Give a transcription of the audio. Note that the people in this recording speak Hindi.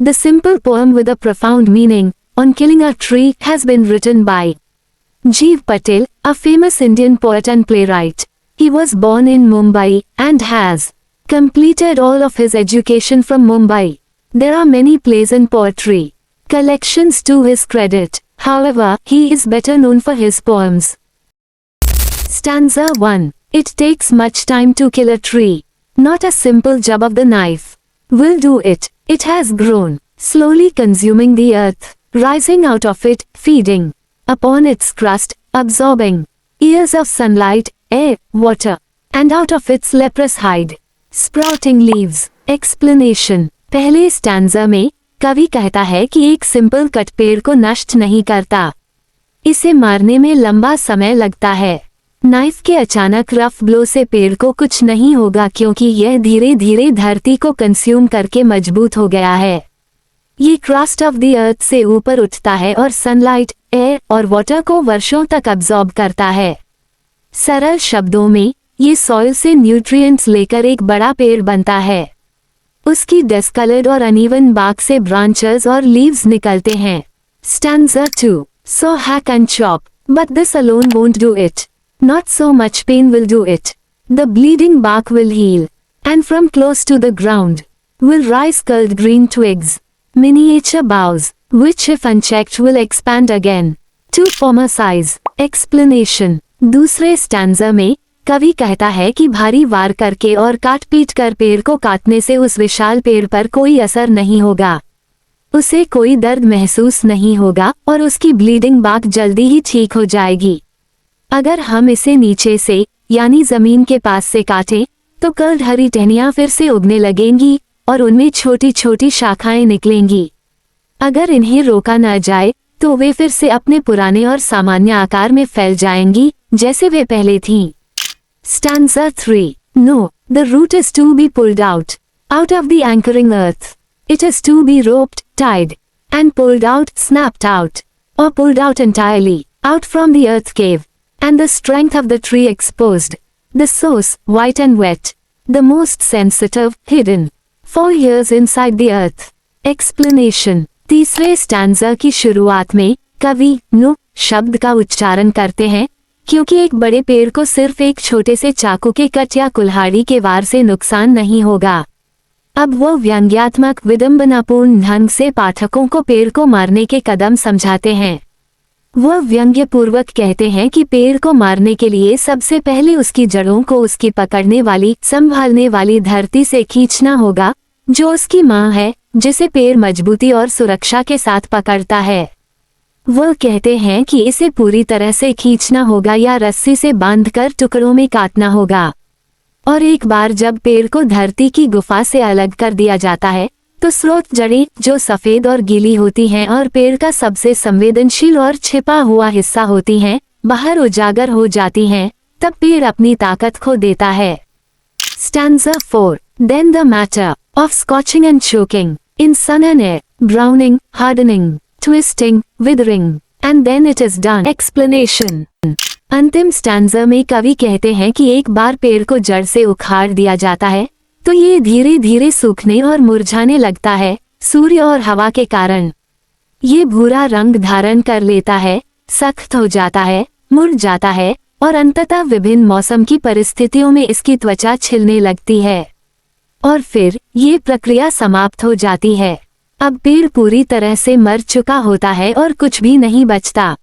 The simple poem with a profound meaning on killing a tree has been written by Jeev Patel, a famous Indian poet and playwright. He was born in Mumbai and has completed all of his education from Mumbai. There are many plays and poetry collections to his credit. However, he is better known for his poems. Stanza 1. It takes much time to kill a tree. Not a simple jab of the knife will do it. It has grown, slowly consuming the earth, rising out of it, feeding upon its crust, absorbing years of sunlight, air, water, and out of its leprous hide, sprouting leaves. Explanation. पहले स्टैंजा में कवि कहता है कि एक सिंपल कट पेड़ को नष्ट नहीं करता, इसे मारने में लंबा समय लगता है। नाइफ के अचानक रफ ब्लो से पेड़ को कुछ नहीं होगा क्योंकि यह धीरे धीरे धरती को कंज्यूम करके मजबूत हो गया है। ये क्रस्ट ऑफ द अर्थ से ऊपर उठता है और सनलाइट, एयर और वाटर को वर्षों तक अब्सॉर्ब करता है। सरल शब्दों में, ये सॉइल से न्यूट्रिएंट्स लेकर एक बड़ा पेड़ बनता है। उसकी डिस्कलर्ड और अनइवन बार्क से ब्रांचेस और लीव्स निकलते हैं। Stanza 2. So hack and chop, but this alone won't do it. Not so much pain will do it. The bleeding bark will heal, and from close to the ground will rise curled green twigs, miniature boughs, which if unchecked will expand again to former size. Explanation. दूसरे स्टैंजा में कवि कहता है कि भारी वार करके और काट पीट कर पेड़ को काटने से उस विशाल पेड़ पर कोई असर नहीं होगा, उसे कोई दर्द महसूस नहीं होगा और उसकी ब्लीडिंग बार्क जल्दी ही ठीक हो जाएगी। अगर हम इसे नीचे से यानी जमीन के पास से काटें तो कर्ल्ड हरी टहनियां फिर से उगने लगेंगी और उनमें छोटी छोटी शाखाएं निकलेंगी। अगर इन्हें रोका न जाए तो वे फिर से अपने पुराने और सामान्य आकार में फैल जाएंगी जैसे वे पहले थीं। Stanza 3. No, the root is to be pulled out of the anchoring earth. It is to be roped, tied, and pulled out, snapped out, or pulled out entirely, out from the earth cave, and the strength of the tree exposed. The source, white and wet, the most sensitive, hidden, for years inside the earth. Explanation. तीसरे स्टैंजा की शुरुआत में कवि नो शब्द का उच्चारण करते हैं क्योंकि एक बड़े पेड़ को सिर्फ एक छोटे से चाकू के कट या कुल्हाड़ी के वार से नुकसान नहीं होगा। अब वो व्यंग्यात्मक विडंबनापूर्ण ढंग से पाठकों को पेड़ को मारने के कदम समझाते हैं। वह व्यंग्यपूर्वक कहते हैं कि पेड़ को मारने के लिए सबसे पहले उसकी जड़ों को उसकी पकड़ने वाली, संभालने वाली धरती से खींचना होगा, जो उसकी मां है, जिसे पेड़ मजबूती और सुरक्षा के साथ पकड़ता है। वह कहते हैं कि इसे पूरी तरह से खींचना होगा या रस्सी से बांधकर टुकड़ों में काटना होगा। और एक बार जब पेड़ को धरती की गुफा से अलग कर दिया जाता है तो स्रोत जड़ें जो सफेद और गीली होती हैं और पेड़ का सबसे संवेदनशील और छिपा हुआ हिस्सा होती हैं, बाहर उजागर हो जाती हैं, तब पेड़ अपनी ताकत खो देता है। Stanza 4. Then the matter of scorching and choking in sun and air, browning, hardening, twisting, withering, and then it is done. Explanation. अंतिम स्टैंजा में कवि कहते हैं कि एक बार पेड़ को जड़ से उखाड़ दिया जाता है तो ये धीरे धीरे सूखने और मुरझाने लगता है, सूर्य और हवा के कारण। ये भूरा रंग धारण कर लेता है, सख्त हो जाता है, मुड़ जाता है और अंततः विभिन्न मौसम की परिस्थितियों में इसकी त्वचा छिलने लगती है और फिर ये प्रक्रिया समाप्त हो जाती है। अब पेड़ पूरी तरह से मर चुका होता है और कुछ भी नहीं बचता।